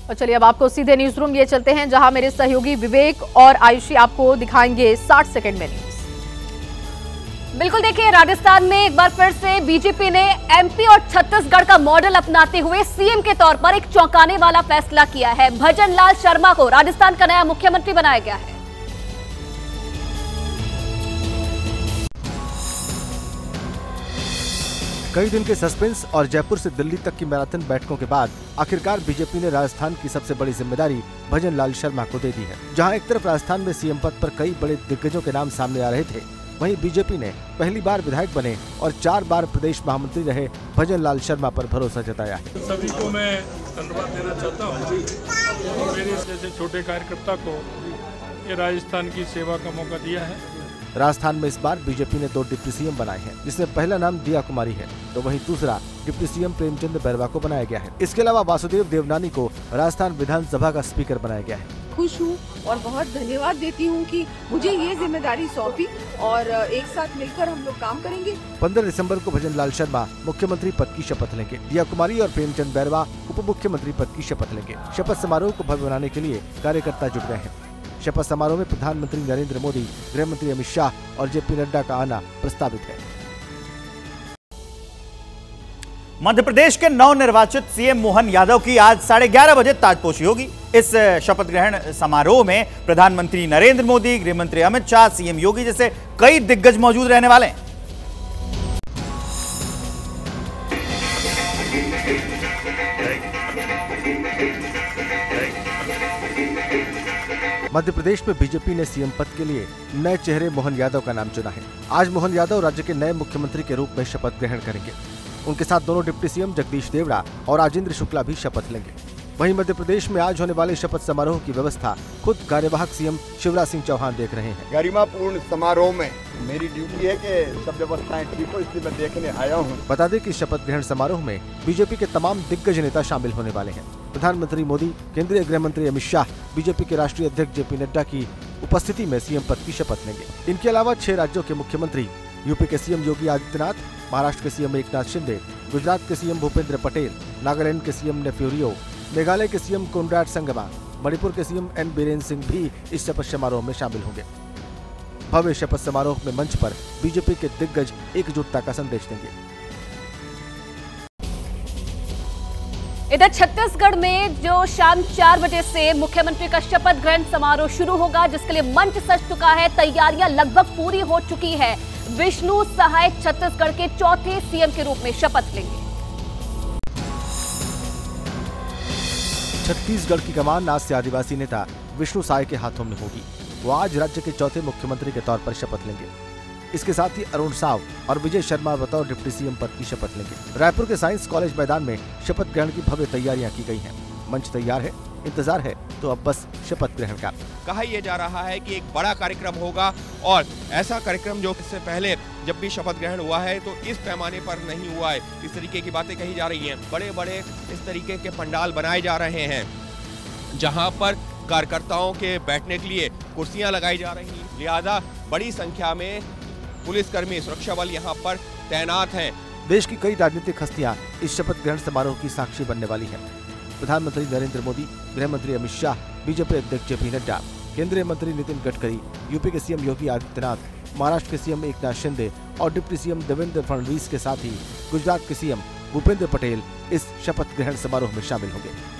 और चलिए अब आपको सीधे न्यूज रूम ये चलते हैं, जहां मेरे सहयोगी विवेक और आयुषी आपको दिखाएंगे 60 सेकंड में न्यूज। बिल्कुल देखिए, राजस्थान में एक बार फिर से बीजेपी ने एमपी और छत्तीसगढ़ का मॉडल अपनाते हुए सीएम के तौर पर एक चौंकाने वाला फैसला किया है। भजन लाल शर्मा को राजस्थान का नया मुख्यमंत्री बनाया गया है। कई दिन के सस्पेंस और जयपुर से दिल्ली तक की मैराथन बैठकों के बाद आखिरकार बीजेपी ने राजस्थान की सबसे बड़ी जिम्मेदारी भजन लाल शर्मा को दे दी है। जहां एक तरफ राजस्थान में सीएम पद पर कई बड़े दिग्गजों के नाम सामने आ रहे थे, वहीं बीजेपी ने पहली बार विधायक बने और 4 बार प्रदेश महामंत्री रहे भजन लाल शर्मा पर भरोसा जताया है। सभी को मैं धन्यवाद देना चाहता हूँ। मेरे जैसे छोटे कार्यकर्ता को ये राजस्थान की सेवा का मौका दिया है। राजस्थान में इस बार बीजेपी ने 2 डिप्टी सीएम बनाए हैं, जिसमें पहला नाम दिया कुमारी है, तो वहीं दूसरा डिप्टी सीएम प्रेमचंद बैरवा को बनाया गया है। इसके अलावा वासुदेव देवनानी को राजस्थान विधानसभा का स्पीकर बनाया गया है। खुश हूँ और बहुत धन्यवाद देती हूँ कि मुझे ये जिम्मेदारी सौंपी और एक साथ मिलकर हम लोग काम करेंगे। 15 दिसंबर को भजन लाल शर्मा मुख्यमंत्री पद की शपथ लेंगे। दिया कुमारी और प्रेमचंद बैरवा उप मुख्यमंत्री पद की शपथ लेंगे। शपथ समारोह को भव्य बनाने के लिए कार्यकर्ता जुट गए हैं। शपथ समारोह में प्रधानमंत्री नरेंद्र मोदी, गृह मंत्री अमित शाह और जेपी नड्डा का आना प्रस्तावित है। मध्य प्रदेश के नवनिर्वाचित सीएम मोहन यादव की आज 11:30 बजे ताजपोशी होगी। इस शपथ ग्रहण समारोह में प्रधानमंत्री नरेंद्र मोदी, गृह मंत्री अमित शाह, सीएम योगी जैसे कई दिग्गज मौजूद रहने वाले हैं। मध्य प्रदेश में बीजेपी ने सीएम पद के लिए नए चेहरे मोहन यादव का नाम चुना है। आज मोहन यादव राज्य के नए मुख्यमंत्री के रूप में शपथ ग्रहण करेंगे। उनके साथ दोनों डिप्टी सीएम जगदीश देवड़ा और राजेंद्र शुक्ला भी शपथ लेंगे। वहीं मध्य प्रदेश में आज होने वाले शपथ समारोह की व्यवस्था खुद कार्यवाहक सीएम शिवराज सिंह चौहान देख रहे हैं। गरिमापूर्ण समारोह में मेरी ड्यूटी है कि सब व्यवस्थाएं ठीक हो, इसलिए मैं देखने आया हूँ। बता दें कि शपथ ग्रहण समारोह में बीजेपी के तमाम दिग्गज नेता शामिल होने वाले हैं। प्रधानमंत्री मोदी, केंद्रीय गृह मंत्री अमित शाह, बीजेपी के राष्ट्रीय अध्यक्ष जेपी नड्डा की उपस्थिति में सीएम पद की शपथ लेंगे। इनके अलावा 6 राज्यों के मुख्यमंत्री, यूपी के सीएम योगी आदित्यनाथ, महाराष्ट्र के सीएम एकनाथ शिंदे, गुजरात के सीएम भूपेंद्र पटेल, नागालैंड के सीएम नेफ्यू रियो, मेघालय के सीएम कोनराड संगमा, मणिपुर के सीएम एन बीरेन सिंह भी इस शपथ समारोह में शामिल होंगे। भव्य शपथ समारोह में मंच पर बीजेपी के दिग्गज एकजुटता का संदेश देंगे। इधर छत्तीसगढ़ में जो शाम 4 बजे से मुख्यमंत्री का शपथ ग्रहण समारोह शुरू होगा, जिसके लिए मंच सज चुका है। तैयारियां लगभग पूरी हो चुकी है। विष्णु सहाय छत्तीसगढ़ के 4थे सीएम के रूप में शपथ लेंगे। छत्तीसगढ़ की कमान आज से आदिवासी नेता विष्णु साय के हाथों में होगी। वो आज राज्य के 4थे मुख्यमंत्री के तौर पर शपथ लेंगे। इसके साथ ही अरुण साव और विजय शर्मा बतौर डिप्टी सीएम पद की शपथ लेंगे। रायपुर के साइंस कॉलेज मैदान में शपथ ग्रहण की भव्य तैयारियां की गई हैं। मंच तैयार है, इंतजार है तो अब बस शपथ ग्रहण का। कहा यह जा रहा है कि एक बड़ा कार्यक्रम होगा और ऐसा कार्यक्रम जो इससे पहले जब भी शपथ ग्रहण हुआ है तो इस पैमाने पर नहीं हुआ है। इस तरीके की बातें कही जा रही हैं। बड़े बड़े इस तरीके के पंडाल बनाए जा रहे हैं, जहां पर कार्यकर्ताओं के बैठने के लिए कुर्सियां लगाई जा रही हैं। लिहाजा बड़ी संख्या में पुलिसकर्मी, सुरक्षा बल यहाँ पर तैनात हैं। देश की कई राजनीतिक हस्तियां इस शपथ ग्रहण समारोह की साक्षी बनने वाली हैं। प्रधानमंत्री नरेंद्र मोदी, गृह मंत्री अमित शाह, बीजेपी अध्यक्ष जेपी नड्डा, केंद्रीय मंत्री नितिन गडकरी, यूपी के सीएम योगी आदित्यनाथ, महाराष्ट्र के सीएम एकनाथ शिंदे और डिप्टी सीएम देवेंद्र फडणवीस के साथ ही गुजरात के सीएम भूपेंद्र पटेल इस शपथ ग्रहण समारोह में शामिल होंगे।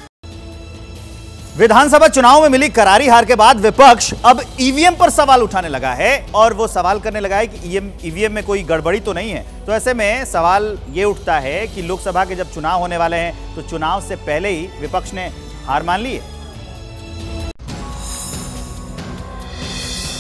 विधानसभा चुनाव में मिली करारी हार के बाद विपक्ष अब ईवीएम पर सवाल उठाने लगा है और वो सवाल करने लगा है कि ईवीएम में कोई गड़बड़ी तो नहीं है। तो ऐसे में सवाल ये उठता है कि लोकसभा के जब चुनाव होने वाले हैं तो चुनाव से पहले ही विपक्ष ने हार मान ली है।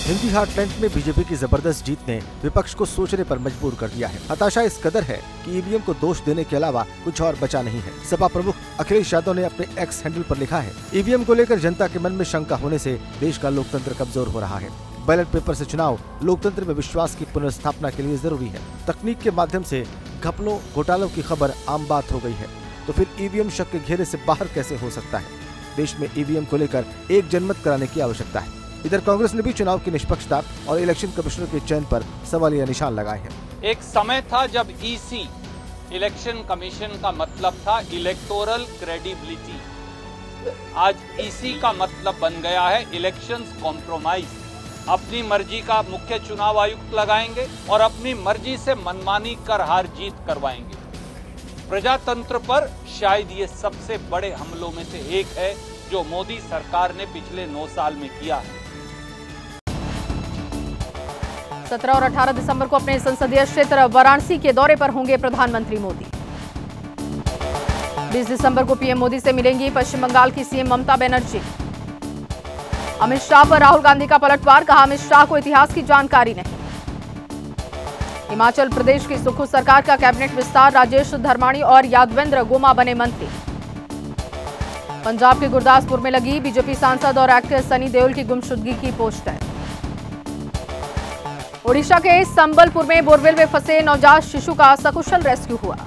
हिंदी हार्टलैंड में बीजेपी की जबरदस्त जीत ने विपक्ष को सोचने पर मजबूर कर दिया है। हताशा इस कदर है कि ईवीएम को दोष देने के अलावा कुछ और बचा नहीं है। सपा प्रमुख अखिलेश यादव ने अपने एक्स हैंडल पर लिखा है, ईवीएम को लेकर जनता के मन में शंका होने से देश का लोकतंत्र कमजोर हो रहा है। बैलेट पेपर से चुनाव लोकतंत्र में विश्वास की पुनर्स्थापना के लिए जरूरी है। तकनीक के माध्यम से घपलों, घोटालों की खबर आम बात हो गई है, तो फिर ईवीएम शक के घेरे से बाहर कैसे हो सकता है। देश में ईवीएम को लेकर एक जनमत कराने की आवश्यकता है। इधर कांग्रेस ने भी चुनाव की निष्पक्षता और इलेक्शन कमिश्नर के चयन पर सवालिया निशान लगाए हैं। एक समय था जब ईसी इलेक्शन कमीशन का मतलब था इलेक्टोरल क्रेडिबिलिटी, आज इसी का मतलब बन गया है इलेक्शंस कॉम्प्रोमाइज। अपनी मर्जी का मुख्य चुनाव आयुक्त लगाएंगे और अपनी मर्जी से मनमानी कर हार जीत करवाएंगे। प्रजातंत्र पर शायद ये सबसे बड़े हमलों में से एक है जो मोदी सरकार ने पिछले 9 साल में किया है। 17 और 18 दिसंबर को अपने संसदीय क्षेत्र वाराणसी के दौरे पर होंगे प्रधानमंत्री मोदी। 20 दिसंबर को पीएम मोदी से मिलेंगी पश्चिम बंगाल की सीएम ममता बनर्जी। अमित शाह पर राहुल गांधी का पलटवार, कहा अमित शाह को इतिहास की जानकारी नहीं। हिमाचल प्रदेश की सुक्खू सरकार का कैबिनेट विस्तार, राजेश धर्माणी और यादवेंद्र गोमा बने मंत्री। पंजाब के गुरदासपुर में लगी बीजेपी सांसद और एक्टर सनी देओल की गुमशुदगी की पोस्टर। ओडिशा के संबलपुर में बोरवेल में फंसे नवजात शिशु का सकुशल रेस्क्यू हुआ।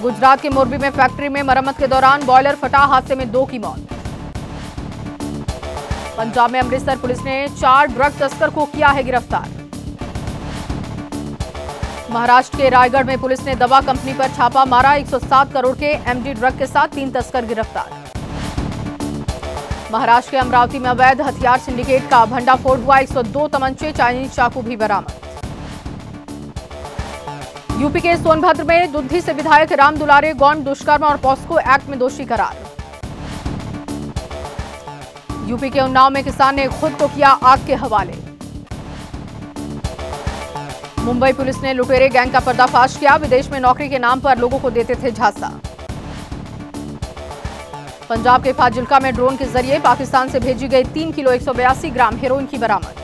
गुजरात के मोरबी में फैक्ट्री में मरम्मत के दौरान बॉयलर फटा, हादसे में 2 की मौत। पंजाब में अमृतसर पुलिस ने 4 ड्रग तस्कर को किया है गिरफ्तार। महाराष्ट्र के रायगढ़ में पुलिस ने दवा कंपनी पर छापा मारा, 107 करोड़ के एमडी ड्रग के साथ 3 तस्कर गिरफ्तार। महाराष्ट्र के अमरावती में अवैध हथियार सिंडिकेट का भंडाफोड़ हुआ, 102 तमंचे, चाइनीज चाकू भी बरामद। यूपी के सोनभद्र में दुद्धी से विधायक राम दुलारे गौण दुष्कर्म और पॉस्को एक्ट में दोषी करार। यूपी के उन्नाव में किसान ने खुद को किया आग के हवाले। मुंबई पुलिस ने लुटेरे गैंग का पर्दाफाश किया, विदेश में नौकरी के नाम पर लोगों को देते थे झांसा। पंजाब के फाजिल्का में ड्रोन के जरिए पाकिस्तान से भेजी गई 3 किलो 182 ग्राम हेरोइन की बरामद।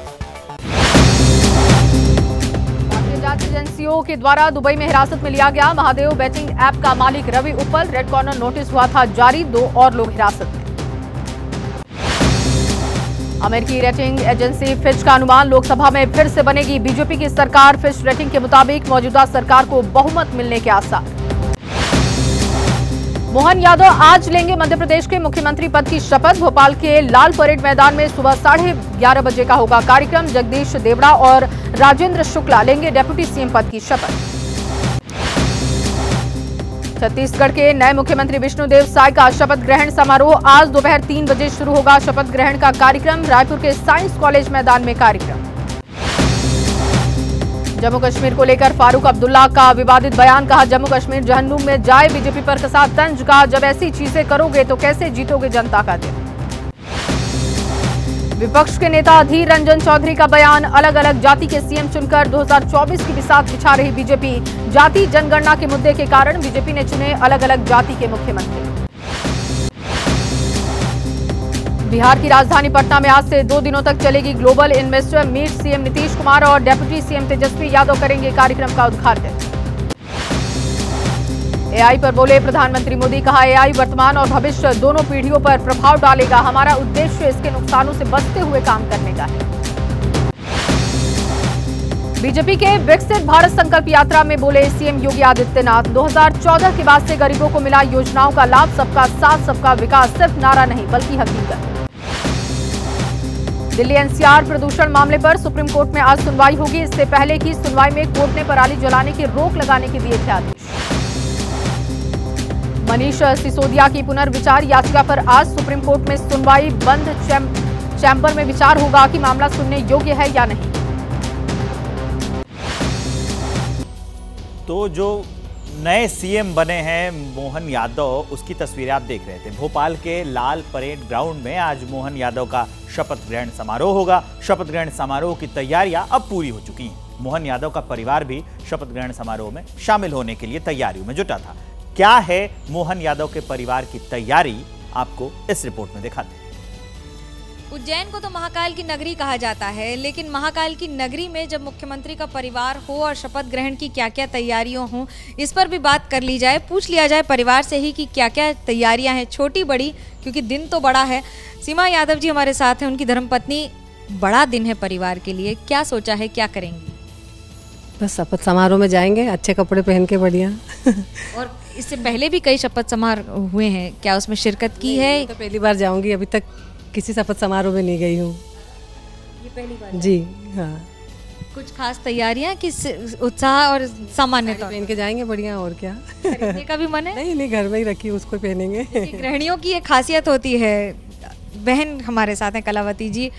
भारतीय जांच एजेंसियों के द्वारा दुबई में हिरासत में लिया गया महादेव बेटिंग ऐप का मालिक रवि उप्पल, रेड कॉर्नर नोटिस हुआ था जारी, 2 और लोग हिरासत में। अमेरिकी रेटिंग एजेंसी फिच का अनुमान, लोकसभा में फिर से बनेगी बीजेपी की सरकार। फिच रेटिंग के मुताबिक मौजूदा सरकार को बहुमत मिलने के आसार। मोहन यादव आज लेंगे मध्य प्रदेश के मुख्यमंत्री पद की शपथ। भोपाल के लाल परेड मैदान में सुबह 11:30 बजे का होगा कार्यक्रम। जगदीश देवड़ा और राजेंद्र शुक्ला लेंगे डेप्यूटी सीएम पद की शपथ। छत्तीसगढ़ के नए मुख्यमंत्री विष्णुदेव साय का शपथ ग्रहण समारोह आज दोपहर 3 बजे शुरू होगा शपथ ग्रहण का कार्यक्रम। रायपुर के साइंस कॉलेज मैदान में कार्यक्रम। जम्मू कश्मीर को लेकर फारूक अब्दुल्ला का विवादित बयान, कहा जम्मू कश्मीर जहन्नुम में जाए, बीजेपी पर कसा तंज, कहा जब ऐसी चीजें करोगे तो कैसे जीतोगे जनता का दिल। विपक्ष के नेता अधीर रंजन चौधरी का बयान, अलग अलग जाति के सीएम चुनकर 2024 की बिसात बिछा रही बीजेपी। जाति जनगणना के मुद्दे के कारण बीजेपी ने चुने अलग अलग जाति के मुख्यमंत्री। बिहार की राजधानी पटना में आज से 2 दिनों तक चलेगी global investor meet. CM Nitish Kumar और डेप्यूटी सीएम तेजस्वी यादव करेंगे कार्यक्रम का उद्घाटन। एआई पर बोले प्रधानमंत्री मोदी, कहा एआई वर्तमान और भविष्य दोनों पीढ़ियों पर प्रभाव डालेगा। हमारा उद्देश्य इसके नुकसानों से बचते हुए काम करने का है। बीजेपी के विकसित भारत संकल्प यात्रा में बोले सीएम योगी आदित्यनाथ, 2014 के बाद से गरीबों को मिला योजनाओं का लाभ। सबका साथ सबका विकास सिर्फ नारा नहीं बल्कि हकीकत। दिल्ली एनसीआर प्रदूषण मामले पर सुप्रीम कोर्ट में आज सुनवाई होगी। इससे पहले की सुनवाई में कोर्ट ने पराली जलाने की रोक लगाने के दिए थे आदेश। मनीष सिसोदिया की पुनर्विचार याचिका पर आज सुप्रीम कोर्ट में सुनवाई। बंद चैम्बर में विचार होगा कि मामला सुनने योग्य है या नहीं। तो जो नए सीएम बने हैं मोहन यादव, उसकी तस्वीरें आप देख रहे थे। भोपाल के लाल परेड ग्राउंड में आज मोहन यादव का शपथ ग्रहण समारोह होगा। शपथ ग्रहण समारोह की तैयारियां अब पूरी हो चुकी हैं। मोहन यादव का परिवार भी शपथ ग्रहण समारोह में शामिल होने के लिए तैयारियों में जुटा था। क्या है मोहन यादव के परिवार की तैयारी, आपको इस रिपोर्ट में दिखाते हैं। उज्जैन को तो महाकाल की नगरी कहा जाता है, लेकिन महाकाल की नगरी में जब मुख्यमंत्री का परिवार हो और शपथ ग्रहण की क्या क्या तैयारियां हों, इस पर भी बात कर ली जाए, पूछ लिया जाए परिवार से ही कि क्या क्या तैयारियां हैं, छोटी बड़ी, क्योंकि दिन तो बड़ा है। सीमा यादव जी हमारे साथ हैं, उनकी धर्मपत्नी। बड़ा दिन है परिवार के लिए, क्या सोचा है, क्या करेंगी? बस शपथ समारोह में जाएंगे अच्छे कपड़े पहन के, बढ़िया। और इससे पहले भी कई शपथ समारोह हुए हैं, क्या उसमें शिरकत की है? तो पहली बार जाऊंगी, अभी तक किसी शपथ समारोह में नहीं गई हूँ। ये पहली बार? जी हाँ। कुछ खास तैयारियां कि उत्साह और सामान्य तौर पहन के जाएंगे बढ़िया, और क्या। खरीदने का भी मन है? नहीं, घर में ही रखी, उसको पहनेंगे। गृहिणियों की एक खासियत होती है। बहन हमारे साथ हैं कलावती जी,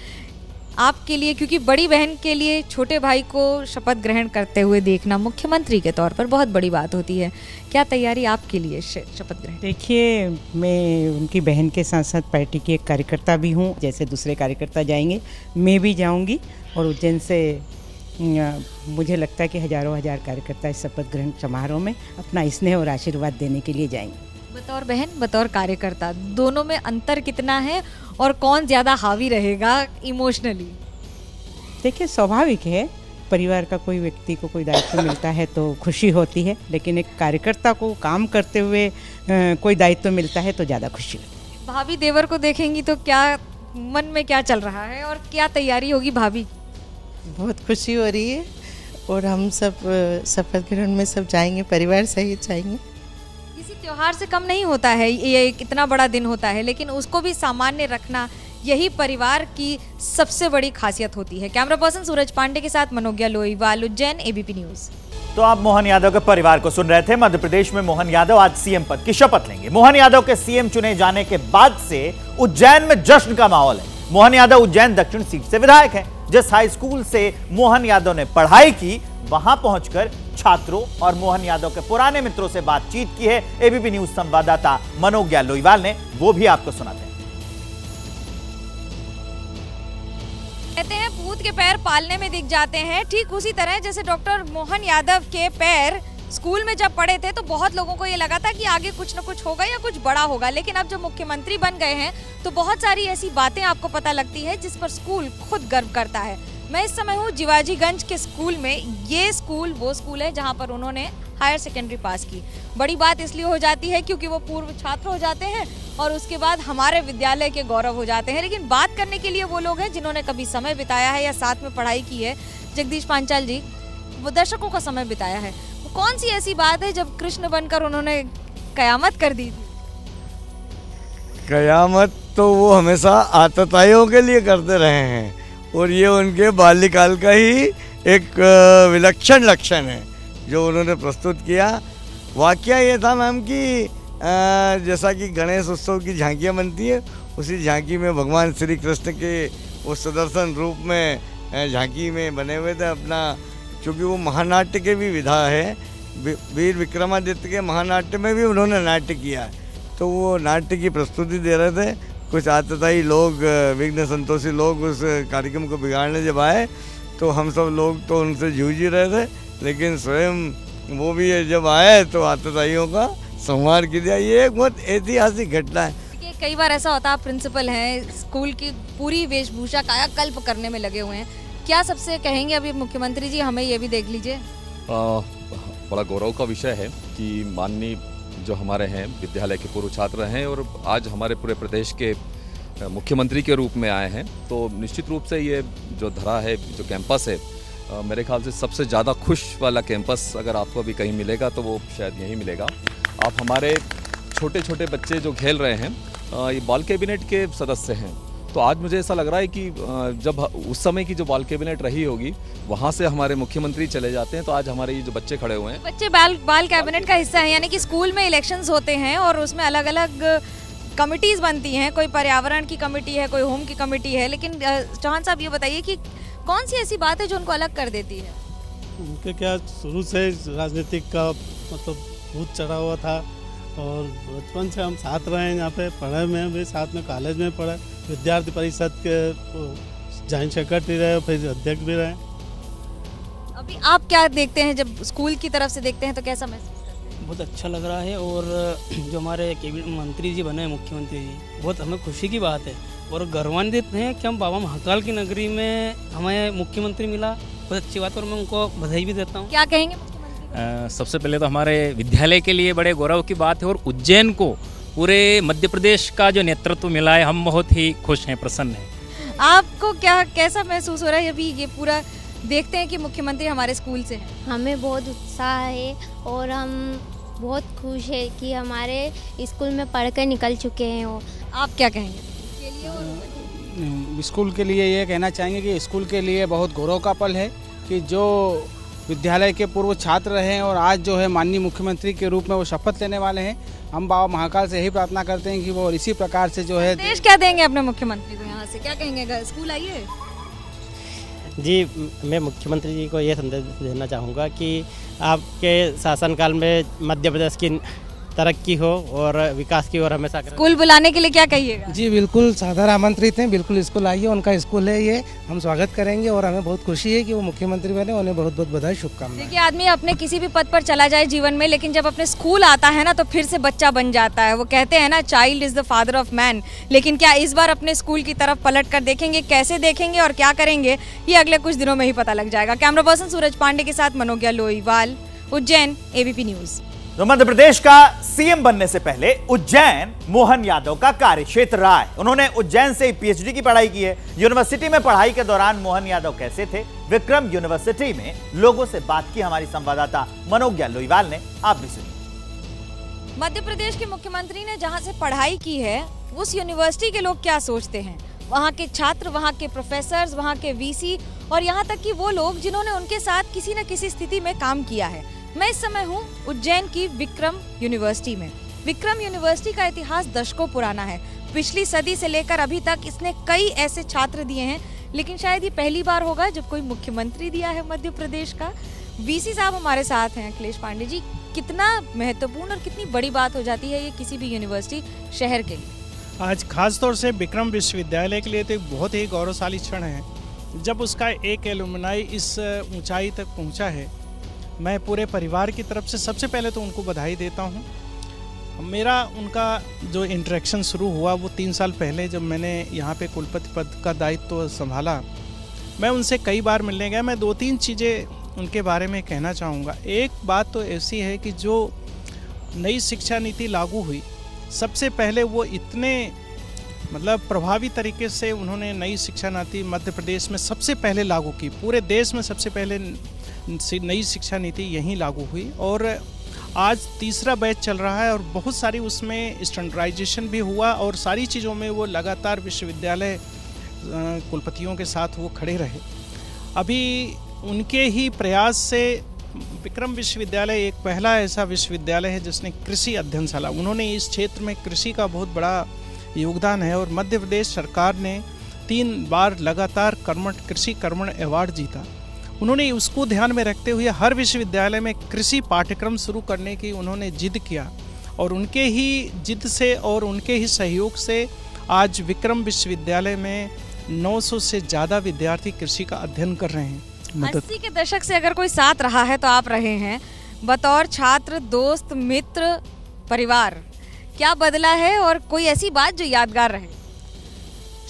आपके लिए, क्योंकि बड़ी बहन के लिए छोटे भाई को शपथ ग्रहण करते हुए देखना मुख्यमंत्री के तौर पर बहुत बड़ी बात होती है। क्या तैयारी आपके लिए शपथ ग्रहण? देखिए, मैं उनकी बहन के साथ साथ पार्टी की एक कार्यकर्ता भी हूँ। जैसे दूसरे कार्यकर्ता जाएंगे, मैं भी जाऊँगी, और उज्जैन से मुझे लगता है कि हजारों कार्यकर्ता इस शपथ ग्रहण समारोह में अपना स्नेह और आशीर्वाद देने के लिए जाएंगे। बतौर बहन, बतौर कार्यकर्ता, दोनों में अंतर कितना है और कौन ज़्यादा हावी रहेगा इमोशनली? देखिए, स्वाभाविक है, परिवार का कोई व्यक्ति को कोई दायित्व मिलता है तो खुशी होती है, लेकिन एक कार्यकर्ता को काम करते हुए कोई दायित्व मिलता है तो ज़्यादा खुशी लगती है। भाभी देवर को देखेंगी तो क्या मन में क्या चल रहा है और क्या तैयारी होगी भाभी? बहुत खुशी हो रही है, और हम सब शपथ ग्रहण में सब जाएंगे, परिवार सहित जाएंगे। किसी त्योहार से कम नहीं होता है, ये एक इतना बड़ा दिन होता है, लेकिन उसको भी सामान्य रखना यही परिवार की सबसे बड़ी खासियत होती है। कैमरा पर्सन सूरज पांडे के साथ मनोज्ञा लोईवाल, उज्जैन, एबीपी न्यूज। तो आप मोहन यादव के परिवार को सुन रहे थे। मध्य प्रदेश में मोहन यादव आज सीएम पद की शपथ लेंगे। मोहन यादव के सीएम चुने जाने के बाद से उज्जैन में जश्न का माहौल है। मोहन यादव उज्जैन दक्षिण सीट से विधायक हैं। जिस हाई स्कूल से मोहन यादव ने पढ़ाई की, वहां पहुंचकर छात्रों और मोहन यादव के पुराने मित्रों से बातचीत की है एबीपी न्यूज संवाददाता मनोज्ञा लोईवाल ने। वो भी आपको सुनाते हैं। कहते हैं पूत के पैर पालने में दिख जाते हैं, ठीक उसी तरह जैसे डॉक्टर मोहन यादव के पैर स्कूल में जब पढ़े थे तो बहुत लोगों को ये लगा था कि आगे कुछ न कुछ होगा या कुछ बड़ा होगा, लेकिन अब जब मुख्यमंत्री बन गए हैं तो बहुत सारी ऐसी बातें आपको पता लगती है जिस पर स्कूल खुद गर्व करता है। मैं इस समय हूँ जिवाजीगंज के स्कूल में। ये स्कूल वो स्कूल है जहाँ पर उन्होंने हायर सेकेंडरी पास की। बड़ी बात इसलिए हो जाती है क्योंकि वो पूर्व छात्र हो जाते हैं और उसके बाद हमारे विद्यालय के गौरव हो जाते हैं। लेकिन बात करने के लिए वो लोग हैं जिन्होंने कभी समय बिताया है या साथ में पढ़ाई की है। जगदीश पांचाल जी, वो दर्शकों का समय बिताया है, वो कौन सी ऐसी बात है जब कृष्ण बनकर उन्होंने कयामत कर दी थी? कयामत तो वो हमेशा आतताइयों के लिए करते रहे हैं, और ये उनके बाल्यकाल का ही एक विलक्षण लक्षण है जो उन्होंने प्रस्तुत किया। वाकया ये था मैम कि जैसा कि गणेश उत्सव की झांकियाँ बनती है, उसी झांकी में भगवान श्री कृष्ण के उस सुदर्शन रूप में झांकी में बने हुए थे अपना, क्योंकि वो महानाट्य के भी विधा है। वीर विक्रमादित्य के महानाट्य में भी उन्होंने नाट्य किया है, तो वो नाट्य की प्रस्तुति दे रहे थे। कुछ आतताई लोग, विघ्न संतोषी लोग उस कार्यक्रम को बिगाड़ने जब आए तो हम सब लोग तो उनसे जूझ ही रहे थे, लेकिन स्वयं वो भी जब आए तो आतताइयों का संहार किया। ये एक बहुत ऐतिहासिक घटना है। कई बार ऐसा होता है, आप प्रिंसिपल हैं, स्कूल की पूरी वेशभूषा कायाकल्प करने में लगे हुए हैं, क्या सबसे कहेंगे अभी मुख्यमंत्री जी हमें ये भी देख लीजिए? बड़ा गौरव का विषय है कि माननीय जो हमारे हैं विद्यालय के पूर्व छात्र हैं और आज हमारे पूरे प्रदेश के मुख्यमंत्री के रूप में आए हैं, तो निश्चित रूप से ये जो धरा है, जो कैंपस है, मेरे ख्याल से सबसे ज़्यादा खुश वाला कैंपस अगर आपको अभी कहीं मिलेगा तो वो शायद यहीं मिलेगा। आप हमारे छोटे छोटे बच्चे जो खेल रहे हैं, ये बाल कैबिनेट के सदस्य हैं, तो आज मुझे ऐसा लग रहा है कि जब उस समय की जो बाल कैबिनेट रही होगी वहाँ से हमारे मुख्यमंत्री चले जाते हैं, तो आज हमारे ये जो बच्चे खड़े हुए हैं, बच्चे बाल कैबिनेट का हिस्सा है। यानी कि स्कूल में इलेक्शंस होते हैं और उसमें अलग अलग कमिटीज़ बनती हैं, कोई पर्यावरण की कमेटी है, कोई होम की कमेटी है, लेकिन चौहान साहब ये बताइए कि कौन सी ऐसी बात है जो उनको अलग कर देती है? उनके क्या शुरू से राजनीतिक का मतलब भूत चढ़ा हुआ था और बचपन से हम साथ रहे हैं, यहाँ पे पढ़े में भी साथ में, कॉलेज में पढ़े, विद्यार्थी परिषद के जॉइंट सेक्रेटरी रहे, फिर अध्यक्ष भी रहे। अभी आप क्या देखते हैं, जब स्कूल की तरफ से देखते हैं तो कैसा महसूस करते हैं? बहुत अच्छा लग रहा है, और जो हमारे कैबिनेट मंत्री जी बने हैं, मुख्यमंत्री जी, बहुत हमें खुशी की बात है और गौरवान्वित हैं कि हम बाबा महाकाल की नगरी में हमें मुख्यमंत्री मिला। बहुत अच्छी बात, और मैं उनको बधाई भी देता हूँ। क्या कहेंगे? सबसे पहले तो हमारे विद्यालय के लिए बड़े गौरव की बात है, और उज्जैन को पूरे मध्य प्रदेश का जो नेतृत्व मिला है, हम बहुत ही खुश हैं, प्रसन्न हैं। आपको क्या कैसा महसूस हो रहा है अभी ये पूरा देखते हैं कि मुख्यमंत्री हमारे स्कूल से हैं? हमें बहुत उत्साह है और हम बहुत खुश है कि हमारे स्कूल में पढ़कर निकल चुके हैं वो। आप क्या कहेंगे? स्कूल के लिए ये कहना चाहेंगे कि स्कूल के लिए बहुत गौरव का पल है, कि जो विद्यालय के पूर्व छात्र रहे और आज जो है माननीय मुख्यमंत्री के रूप में वो शपथ लेने वाले हैं, हम बाबा महाकाल से यही प्रार्थना करते हैं कि वो इसी प्रकार से जो है देश क्या देंगे अपने मुख्यमंत्री को, यहाँ से क्या कहेंगे, स्कूल आइए। जी, मैं मुख्यमंत्री जी को ये संदेश देना चाहूँगा कि आपके शासनकाल में मध्य प्रदेश की तरक्की हो और विकास की ओर हमेशा स्कूल बुलाने के लिए क्या कहिएगा? जी बिल्कुल, सादर आमंत्रित हैं, बिल्कुल स्कूल आइए, उनका स्कूल है ये, हम स्वागत करेंगे और हमें बहुत खुशी है कि वो मुख्यमंत्री बने, उन्हें बहुत बहुत बधाई, शुभकामनाएं। देखिए, आदमी अपने किसी भी पद पर चला जाए जीवन में, लेकिन जब अपने स्कूल आता है ना तो फिर से बच्चा बन जाता है। वो कहते हैं ना, child is the father of man. लेकिन क्या इस बार अपने स्कूल की तरफ पलट कर देखेंगे? कैसे देखेंगे और क्या करेंगे, ये अगले कुछ दिनों में ही पता लग जाएगा। कैमरा पर्सन सूरज पांडे के साथ मनोज्ञा लोईवाल, उज्जैन, एबीपी न्यूज। तो मध्य प्रदेश का सीएम बनने से पहले उज्जैन मोहन यादव का कार्य क्षेत्र रहा है। उन्होंने उज्जैन से पीएचडी की पढ़ाई की है। यूनिवर्सिटी में पढ़ाई के दौरान मोहन यादव कैसे थे, विक्रम यूनिवर्सिटी में लोगों से बात की हमारी संवाददाता मनोज्ञा लोईवाल ने, आप भी सुनिए। मध्य प्रदेश के मुख्यमंत्री ने जहां से पढ़ाई की है, उस यूनिवर्सिटी के लोग क्या सोचते हैं, वहां के छात्र, वहां के प्रोफेसर, वहां के वीसी और यहाँ तक कि वो लोग जिन्होंने उनके साथ किसी न किसी स्थिति में काम किया है। मैं इस समय हूँ उज्जैन की विक्रम यूनिवर्सिटी में। विक्रम यूनिवर्सिटी का इतिहास दशकों पुराना है। पिछली सदी से लेकर अभी तक इसने कई ऐसे छात्र दिए हैं, लेकिन शायद ये पहली बार होगा जब कोई मुख्यमंत्री दिया है मध्य प्रदेश का। वीसी साहब हमारे साथ हैं, अखिलेश पांडे जी। कितना महत्वपूर्ण और कितनी बड़ी बात हो जाती है ये किसी भी यूनिवर्सिटी शहर के लिए? आज खास तौर से विक्रम विश्वविद्यालय के लिए तो एक बहुत ही गौरवशाली क्षण है जब उसका एक एलुमनाई इस ऊंचाई तक पहुंचा है। मैं पूरे परिवार की तरफ से सबसे पहले तो उनको बधाई देता हूं। मेरा उनका जो इंटरेक्शन शुरू हुआ वो 3 साल पहले, जब मैंने यहाँ पे कुलपति पद का दायित्व संभाला। मैं उनसे कई बार मिलने गया। मैं 2-3 चीज़ें उनके बारे में कहना चाहूँगा। एक बात तो ऐसी है कि जो नई शिक्षा नीति लागू हुई, सबसे पहले वो इतने प्रभावी तरीके से उन्होंने नई शिक्षा नीति मध्य प्रदेश में सबसे पहले लागू की। पूरे देश में सबसे पहले नई शिक्षा नीति यहीं लागू हुई और आज तीसरा बैच चल रहा है और बहुत सारी उसमें स्टैंडर्डाइजेशन भी हुआ और सारी चीज़ों में वो लगातार विश्वविद्यालय कुलपतियों के साथ वो खड़े रहे। अभी उनके ही प्रयास से विक्रम विश्वविद्यालय एक पहला ऐसा विश्वविद्यालय है जिसने कृषि अध्ययनशाला, उन्होंने इस क्षेत्र में कृषि का बहुत बड़ा योगदान है और मध्य प्रदेश सरकार ने 3 बार लगातार कृषि कर्मण अवार्ड जीता। उन्होंने उसको ध्यान में रखते हुए हर विश्वविद्यालय में कृषि पाठ्यक्रम शुरू करने की उन्होंने जिद किया और उनके ही जिद से और उनके ही सहयोग से आज विक्रम विश्वविद्यालय में 900 से ज़्यादा विद्यार्थी कृषि का अध्ययन कर रहे हैं। 80 के दशक से अगर कोई साथ रहा है तो आप रहे हैं। बतौर छात्र, दोस्त, मित्र, परिवार, क्या बदला है और कोई ऐसी बात जो यादगार रहे?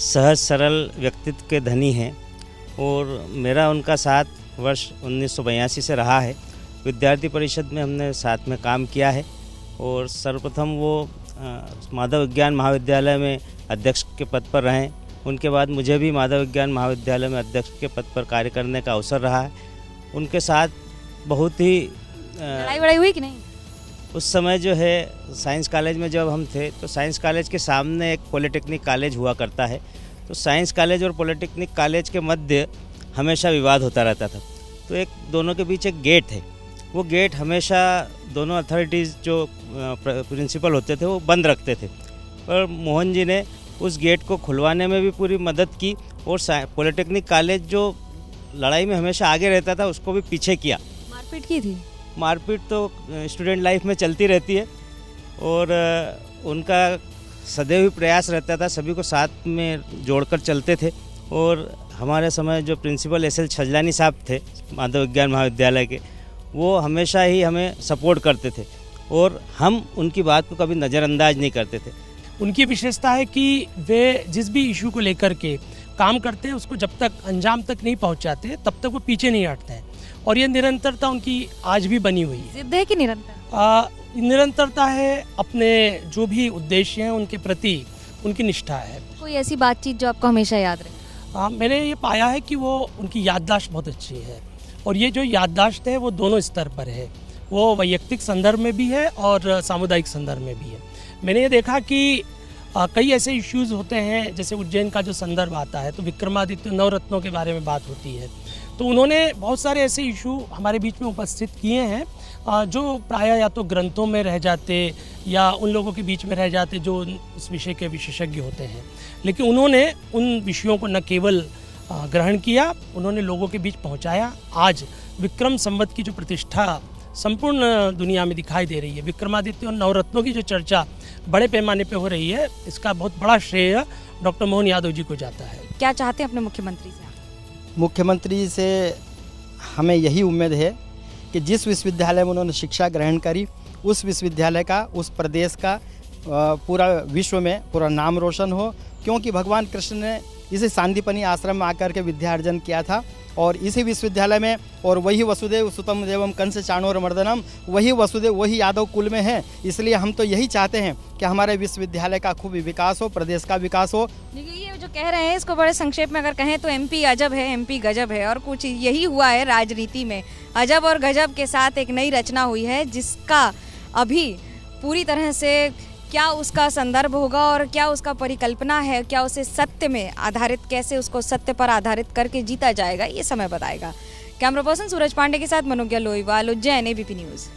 सहज सरल व्यक्तित्व के धनी हैं और मेरा उनका साथ वर्ष 1982 से रहा है। विद्यार्थी परिषद में हमने साथ में काम किया है और सर्वप्रथम वो माधव विज्ञान महाविद्यालय में अध्यक्ष के पद पर रहे। उनके बाद मुझे भी माधव विज्ञान महाविद्यालय में अध्यक्ष के पद पर कार्य करने का अवसर रहा है। उनके साथ बहुत ही लड़ाई हुई कि नहीं? उस समय जो है साइंस कॉलेज में जब हम थे तो साइंस कॉलेज के सामने एक पॉलिटेक्निक कॉलेज हुआ करता है, तो साइंस कॉलेज और पॉलिटेक्निक कॉलेज के मध्य हमेशा विवाद होता रहता था। तो एक दोनों के बीच एक गेट है, वो गेट हमेशा दोनों अथॉरिटीज़ जो प्रिंसिपल होते थे वो बंद रखते थे, पर मोहन जी ने उस गेट को खुलवाने में भी पूरी मदद की और पॉलिटेक्निक कॉलेज जो लड़ाई में हमेशा आगे रहता था उसको भी पीछे किया। मारपीट की थी? मारपीट तो स्टूडेंट लाइफ में चलती रहती है और उनका सदैव ही प्रयास रहता था सभी को साथ में जोड़कर चलते थे। और हमारे समय जो प्रिंसिपल SL छजलानी साहब थे माधव विज्ञान महाविद्यालय के, वो हमेशा ही हमें सपोर्ट करते थे और हम उनकी बात को कभी नज़रअंदाज नहीं करते थे। उनकी विशेषता है कि वे जिस भी इशू को लेकर के काम करते हैं उसको जब तक अंजाम तक नहीं पहुंचाते तब तक वो पीछे नहीं हटते हैं और ये निरंतरता उनकी आज भी बनी हुई है। जिद है कि निरंतरता है, अपने जो भी उद्देश्य हैं उनके प्रति उनकी निष्ठा है। कोई ऐसी बातचीत जो आपको हमेशा याद रहे? मैंने ये पाया है कि वो उनकी याददाश्त बहुत अच्छी है और ये जो याददाश्त है वो दोनों स्तर पर है, वो वैयक्तिक संदर्भ में भी है और सामुदायिक संदर्भ में भी है। मैंने ये देखा कि कई ऐसे इश्यूज़ होते हैं, जैसे उज्जैन का जो संदर्भ आता है तो विक्रमादित्य नवरत्नों के बारे में बात होती है, तो उन्होंने बहुत सारे ऐसे इशू हमारे बीच में उपस्थित किए हैं जो प्रायः या तो ग्रंथों में रह जाते या उन लोगों के बीच में रह जाते जो उस विषय के विशेषज्ञ होते हैं, लेकिन उन्होंने उन विषयों को न केवल ग्रहण किया, उन्होंने लोगों के बीच पहुंचाया। आज विक्रम संवत की जो प्रतिष्ठा संपूर्ण दुनिया में दिखाई दे रही है, विक्रमादित्य और नवरत्नों की जो चर्चा बड़े पैमाने पे हो रही है, इसका बहुत बड़ा श्रेय डॉक्टर मोहन यादव जी को जाता है। क्या चाहते हैं अपने मुख्यमंत्री से? मुख्यमंत्री से हमें यही उम्मीद है कि जिस विश्वविद्यालय में उन्होंने शिक्षा ग्रहण करी, उस विश्वविद्यालय का, उस प्रदेश का पूरा विश्व में पूरा नाम रोशन हो, क्योंकि भगवान कृष्ण ने इसी सांदीपनी आश्रम में आकर के विद्यार्जन किया था और इसी विश्वविद्यालय में, और वही वसुदेव सुतम देवम कंस चाणूर मर्दनम, वही वसुदेव वही यादव कुल में है। इसलिए हम तो यही चाहते हैं कि हमारे विश्वविद्यालय का खूब विकास हो, प्रदेश का विकास हो। ये जो कह रहे हैं इसको बड़े संक्षेप में अगर कहें तो एमपी अजब है, एमपी गजब है, और कुछ यही हुआ है राजनीति में। अजब और गजब के साथ एक नई रचना हुई है जिसका अभी पूरी तरह से क्या उसका संदर्भ होगा और क्या उसका परिकल्पना है, क्या उसे सत्य में आधारित, कैसे उसको सत्य पर आधारित करके जीता जाएगा, ये समय बताएगा। कैमरा पर्सन सूरज पांडे के साथ मनोज्ञा लोईवाल, उज्जैन, एबीपी न्यूज़।